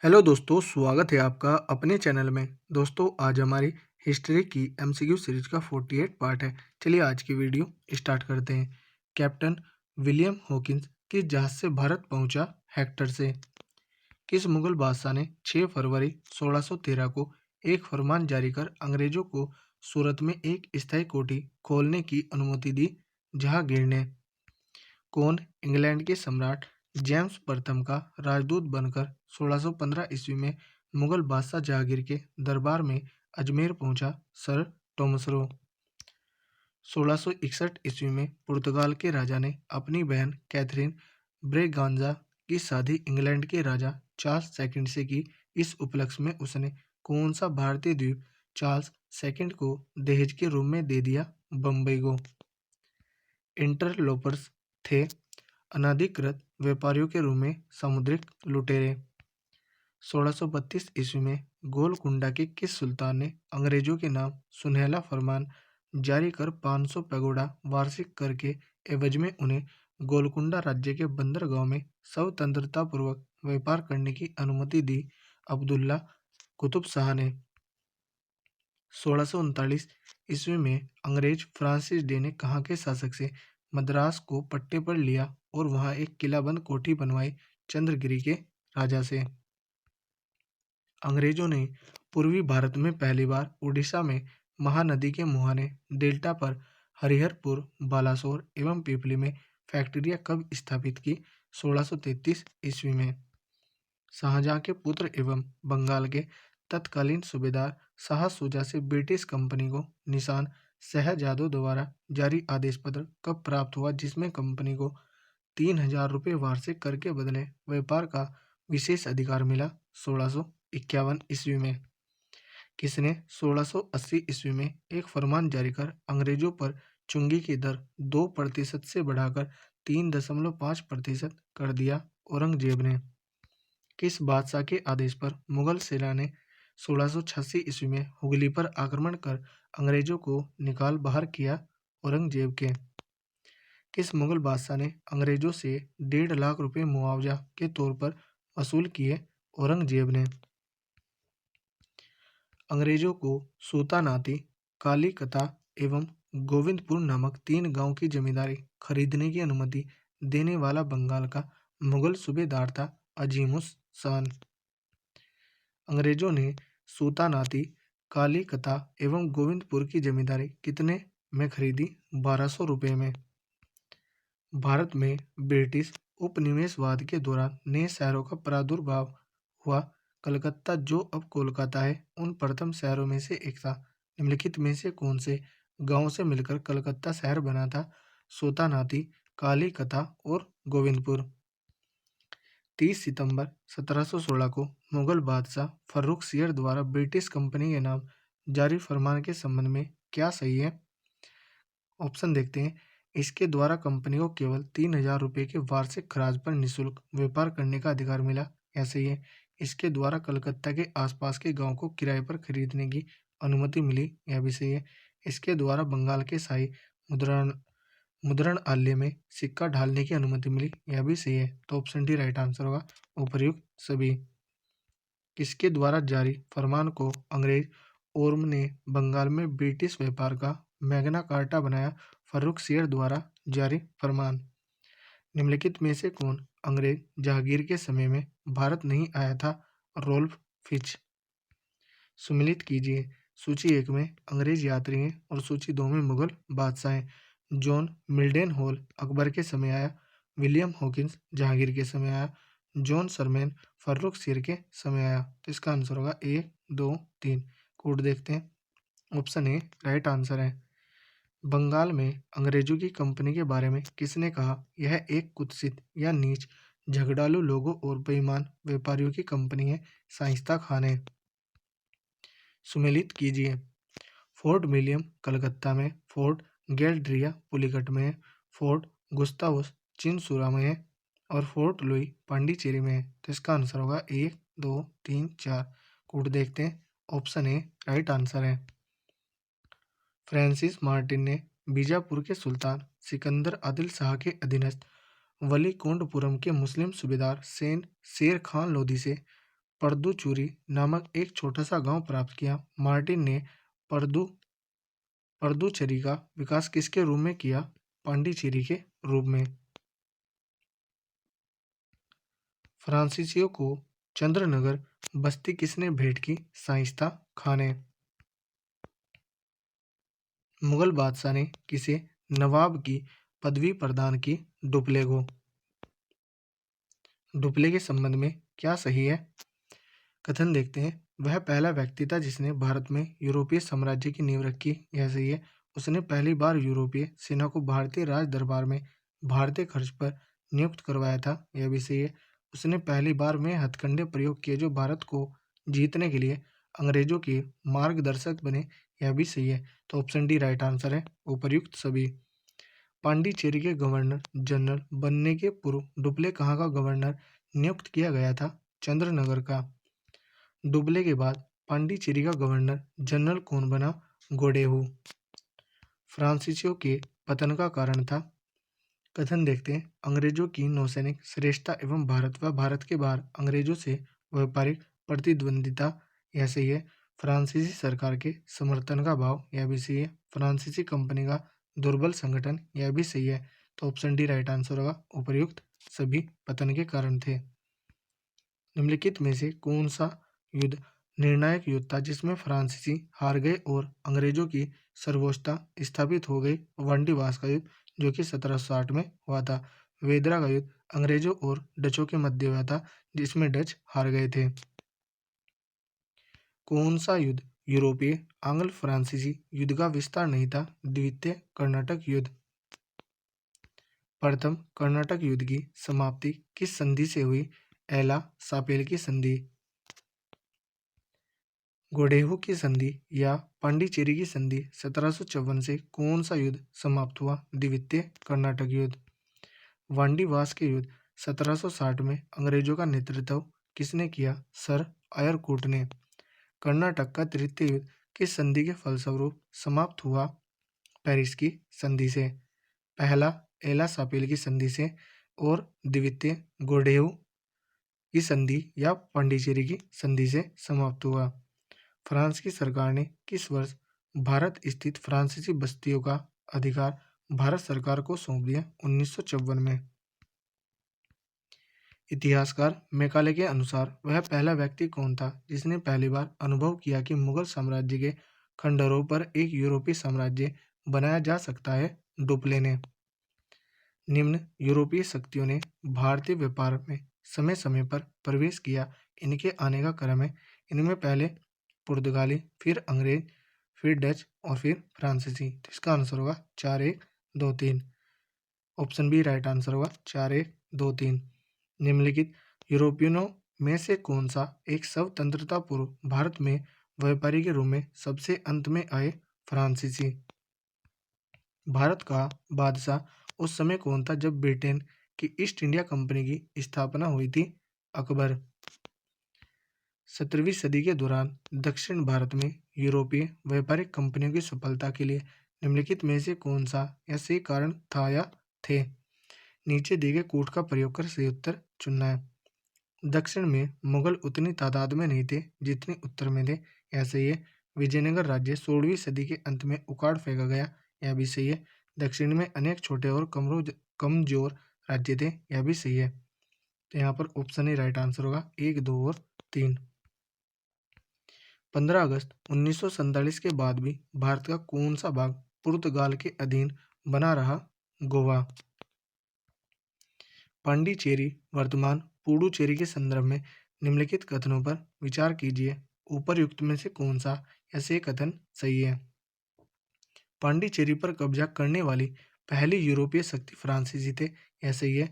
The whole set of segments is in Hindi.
हेलो दोस्तों, स्वागत है आपका अपने चैनल में। दोस्तों, आज हमारी हिस्ट्री की एमसीक्यू सीरीज का 48 पार्ट है। चलिए आज की वीडियो स्टार्ट करते हैं। कैप्टन विलियम हॉकिंस किस जहाज से भारत पहुंचा? हेक्टर से। किस मुगल बादशाह ने 6 फरवरी 1613 को एक फरमान जारी कर अंग्रेजों को सूरत में एक स्थायी कोठी खोलने की अनुमति दी? जहांगीर ने। कौन इंग्लैंड के सम्राट जेम्स प्रथम का राजदूत बनकर 1615 ईस्वी में मुगल बादशाह जहांगीर के दरबार में अजमेर पहुंचा? Sir Thomas Roe. 1661 ईस्वी में पुर्तगाल के राजा ने अपनी बहन कैथरीन ब्रेगांजा की शादी इंग्लैंड के राजा चार्ल्स सेकंड से की। इस उपलक्ष्य में उसने कौन सा भारतीय द्वीप चार्ल्स सेकंड को दहेज के रूप में दे दिया? बम्बई को। इंटरलोपर्स थे अनधिकृत व्यापारियों के रूप में सामुद्रिक लुटेरे। 1632 ईस्वी में गोलकुंडा के किस सुल्तान ने अंग्रेजों के नाम सुनहला फरमान जारी कर 500 पैगोडा वार्षिक कर के एवज में उन्हें गोलकुंडा राज्य के बंदरगाह में स्वतंत्रतापूर्वक व्यापार करने की अनुमति दी? अब्दुल्ला कुतुब शाह ने। 1639 ईस्वी में अंग्रेज फ्रांसिस डे ने कहाँ के शासक से मद्रास को पट्टे पर लिया और वहां एक किलाबंद कोठी बनवाई? चंद्रगिरी के राजा से। अंग्रेजों ने पूर्वी भारत में पहली बार उड़ीसा में महानदी के मुहाने डेल्टा पर हरिहरपुर, बालासोर एवं पीपली में फैक्ट्रियां कब स्थापित की? 1633 ईस्वी में। शाहजहां के पुत्र एवं बंगाल के तत्कालीन सूबेदार शाह शुजा से ब्रिटिश कंपनी को निशान शहजादों द्वारा जारी आदेश पत्र कब प्राप्त हुआ, जिसमें कंपनी को 3000 रुपये वार्षिक कर के बदले व्यापार का विशेष अधिकार मिला? 1651 ईस्वी में। किसने 1680 ईस्वी में एक फरमान जारी कर अंग्रेजों पर चुंगी की दर 2% से बढ़ाकर 3.5% कर दिया? औरंगजेब ने। किस बादशाह के आदेश पर मुगल सेना ने 1686 ईस्वी में हुगली पर आक्रमण कर अंग्रेजों को निकाल बाहर किया? औरंगजेब के। किस मुगल बादशाह ने अंग्रेजों से 1.5 लाख रुपए मुआवजा के तौर पर वसूल किए? औरंगजेब ने। अंग्रेजों को सूतानाती, कालीकता एवं गोविंदपुर नामक 3 गांव की जमींदारी खरीदने की अनुमति देने वाला बंगाल का मुगल सूबेदार था अजीमुस शान। अंग्रेजों ने सूतानाती, कालीकता एवं गोविंदपुर की जमींदारी कितने में खरीदी? 1200 रुपये में। भारत में ब्रिटिश उपनिवेशवाद के दौरान नए शहरों का प्रादुर्भाव हुआ। कलकत्ता, जो अब कोलकाता है, उन प्रथम शहरों में से एक था। निम्नलिखित में से कौन से गांव से मिलकर कलकत्ता शहर बना था? सोतानाती, कालीकता और गोविंदपुर। 30 सितंबर 1716 को मुगल बादशाह फर्रुख सियर द्वारा ब्रिटिश कंपनी के नाम जारी फरमान के संबंध में क्या सही है? ऑप्शन देखते हैं। इसके द्वारा कंपनी को केवल 3000 रुपये के वार्षिक खराज पर निःशुल्क व्यापार करने का अधिकार मिला। ऐसे ही है। इसके द्वारा कलकत्ता के आसपास के गांव को किराए पर खरीदने की अनुमति मिली। यह भी सही है। इसके द्वारा बंगाल के शाही मुद्रण मुद्रणालय में सिक्का ढालने की अनुमति मिली। यह भी सही है। तो ऑप्शन डी राइट आंसर होगा। उपर्युक्त सभी। किसके द्वारा जारी फरमान को अंग्रेज ओर्म ने बंगाल में ब्रिटिश व्यापार का मैग्ना कार्टा बनाया? फर्रुख सियर द्वारा जारी फरमान। निम्नलिखित में से कौन अंग्रेज जहांगीर के समय में भारत नहीं आया था? Rolf Fitch. सुमिलित कीजिए। सूची 1 में अंग्रेज यात्री हैं और सूची 2 में मुगल बादशाह हैं। जॉन मिल्डेनहोल अकबर के समय आया। विलियम हॉकिंस जहांगीर के समय आया। जॉन सरमैन फर्रुख सियर के समय आया। तो इसका आंसर होगा 1, 2, 3। कोड देखते हैं। ऑप्शन ए राइट आंसर है। बंगाल में अंग्रेजों की कंपनी के बारे में किसने कहा? यह एक कुत्सित या नीच, झगड़ालू लोगों और बेईमान व्यापारियों की कंपनी है। शाइस्ता खान ने। सुमेलित कीजिए। फोर्ट विलियम कलकत्ता में, फोर्ट गैल्ड्रिया पुलिकट में है, फोर्ट गुस्तावस चिनसुरा में है और फोर्ट लुई पांडिचेरी में है। तो इसका आंसर होगा 1, 2, 3, 4। कोड देखते हैं। ऑप्शन ए राइट आंसर है। फ्रांसिस मार्टिन ने बीजापुर के सुल्तान सिकंदर आदिल शाह के अधीनस्थ वलीकोंडपुरम के मुस्लिम सूबेदार सेन शेर खान लोधी से पर्दुचूरी नामक एक छोटा सा गांव प्राप्त किया। मार्टिन ने पर्दुचेरी का विकास किसके रूप में किया? पांडिचेरी के रूप में। फ्रांसीसियों को चंद्रनगर बस्ती किसने भेंट की? शाइस्ता खां ने। मुगल बादशाह ने किसे नवाब की पदवी प्रदान की? डुप्लेगो। डुप्ले के संबंध में क्या सही है? कथन देखते हैं। वह पहला व्यक्ति था जिसने भारत में यूरोपीय साम्राज्य की नींव रखी। यह सही है। उसने पहली बार यूरोपीय सेना को भारतीय राज दरबार में भारतीय खर्च पर नियुक्त करवाया था। यह भी सही है। उसने पहली बार में हथकंडे प्रयोग किए जो भारत को जीतने के लिए अंग्रेजों के मार्गदर्शक बने। यह भी सही है। तो ऑप्शन डी राइट आंसर है, उपर्युक्त सभी। पांडिचेरी के गवर्नर जनरल बनने के पूर्व डुप्ले कहाँ का गवर्नर नियुक्त किया गया था? चंद्रनगर का। डुप्ले के बाद पांडिचेरी का गवर्नर जनरल कौन बना? गोडेहू। फ्रांसीसियों के पतन का कारण था। कथन देखते हैं। अंग्रेजों की नौसैनिक श्रेष्ठता एवं भारत व भारत के बाहर अंग्रेजों से व्यापारिक प्रतिद्वंदिता। यह सही है। फ्रांसीसी सरकार के समर्थन का अभाव। यह भी सही है। फ्रांसीसी कंपनी का दुर्बल संगठन। यह भी सही है। तो ऑप्शन डी राइट आंसर होगा, उपर्युक्त सभी पतन के कारण थे। निम्नलिखित में से कौन सा युद्ध निर्णायक युद्ध था जिसमें फ्रांसीसी हार गए और अंग्रेजों की सर्वोच्चता स्थापित हो गई? वांडीवास का युद्ध, जो कि 1760 में हुआ था। वेदरा का युद्ध अंग्रेजों और डचों के मध्य हुआ था, जिसमें डच हार गए थे। कौन सा युद्ध यूरोपीय आंग्ल फ्रांसीसी युद्ध का विस्तार नहीं था? द्वितीय कर्नाटक युद्ध। प्रथम कर्नाटक युद्ध की समाप्ति किस संधि से हुई? एला सापेल की संधि। गोडेहू की संधि या पांडिचेरी की संधि 1754 से कौन सा युद्ध समाप्त हुआ? द्वितीय कर्नाटक युद्ध। वांडीवास के युद्ध 1760 में अंग्रेजों का नेतृत्व किसने किया? सर आयरकूट ने। कर्नाटक का तृतीय युद्ध किस संधि के फलस्वरूप समाप्त हुआ? पेरिस की संधि से। पहला एला सापेल की संधि से और द्वितीय गोडेहू की संधि या पांडिचेरी की संधि से समाप्त हुआ। फ्रांस की सरकार ने किस वर्ष भारत स्थित फ्रांसीसी बस्तियों का अधिकार भारत सरकार को सौंप दिया? 1954 में। इतिहासकार मैकाले के अनुसार वह पहला व्यक्ति कौन था जिसने पहली बार अनुभव किया कि मुगल साम्राज्य के खंडहरों पर एक यूरोपीय साम्राज्य बनाया जा सकता है? डुप्ले ने। निम्न यूरोपीय शक्तियों ने भारतीय व्यापार में समय समय पर प्रवेश किया। इनके आने का क्रम है। इनमें पहले पुर्तगाली, फिर अंग्रेज, फिर डच और फिर फ्रांसीसी। तो इसका आंसर होगा 4-1-2-3। ऑप्शन बी राइट आंसर होगा 4-1-2-3। निम्नलिखित यूरोपियनों में से कौन सा एक स्वतंत्रता पूर्व भारत में व्यापारी के रूप में सबसे अंत में आए? फ्रांसीसी। भारत का बादशाह उस समय कौन था जब ब्रिटेन की ईस्ट इंडिया कंपनी की स्थापना हुई थी? अकबर। 17वीं सदी के दौरान दक्षिण भारत में यूरोपीय व्यापारिक कंपनियों की सफलता के लिए निम्नलिखित में से कौन सा या सही कारण था या थे? नीचे दिए गए कूट का प्रयोग कर सही उत्तर चुनना है। दक्षिण में मुगल उतनी तादाद में नहीं थे जितने उत्तर में थे। यह सही है। विजयनगर राज्य 16वीं सदी के अंत में उखाड़ फेंका गया। यह भी सही है। दक्षिण में अनेक छोटे और कमजोर राज्य थे। यह भी सही है। तो यहाँ पर ऑप्शन ही राइट आंसर होगा 1, 2 और 3। 15 अगस्त 1947 के बाद भी भारत का कौन सा भाग पुर्तगाल के अधीन बना रहा? गोवा। पांडिचेरी वर्तमान पुडुचेरी के संदर्भ में निम्नलिखित कथनों पर विचार कीजिए। उपर्युक्त में से कौन सा ऐसे कथन सही है? पांडिचेरी पर कब्जा करने वाली पहली यूरोपीय शक्ति फ्रांसीसी थे। यह सही है।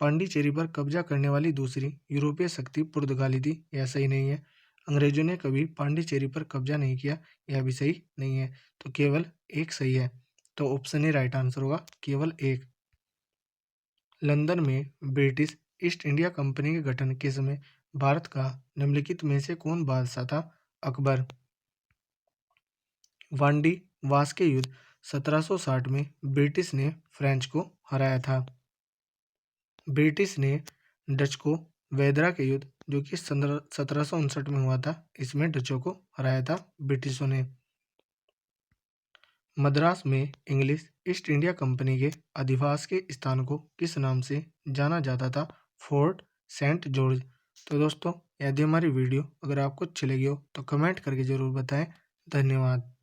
पांडिचेरी पर कब्जा करने वाली दूसरी यूरोपीय शक्ति पुर्तगाली थी। यह सही नहीं है। अंग्रेजों ने कभी पांडिचेरी पर कब्जा नहीं किया। यह भी सही नहीं है। तो केवल एक सही है। तो ऑप्शन ए राइट आंसर होगा, केवल एक। लंदन में ब्रिटिश ईस्ट इंडिया कंपनी के गठन के समय भारत का निम्नलिखित में से कौन बादशाह था? अकबर। वांडी वास के युद्ध 1760 में ब्रिटिश ने फ्रेंच को हराया था। ब्रिटिश ने डच को वेदरा के युद्ध जो कि 1759 में हुआ था, इसमें डचों को हराया था ब्रिटिशों ने। मद्रास में इंग्लिश ईस्ट इंडिया कंपनी के अधिवास के स्थान को किस नाम से जाना जाता था? Fort Saint George. तो दोस्तों, यदि हमारी वीडियो अगर आपको अच्छी लगी हो तो कमेंट करके ज़रूर बताएं। धन्यवाद।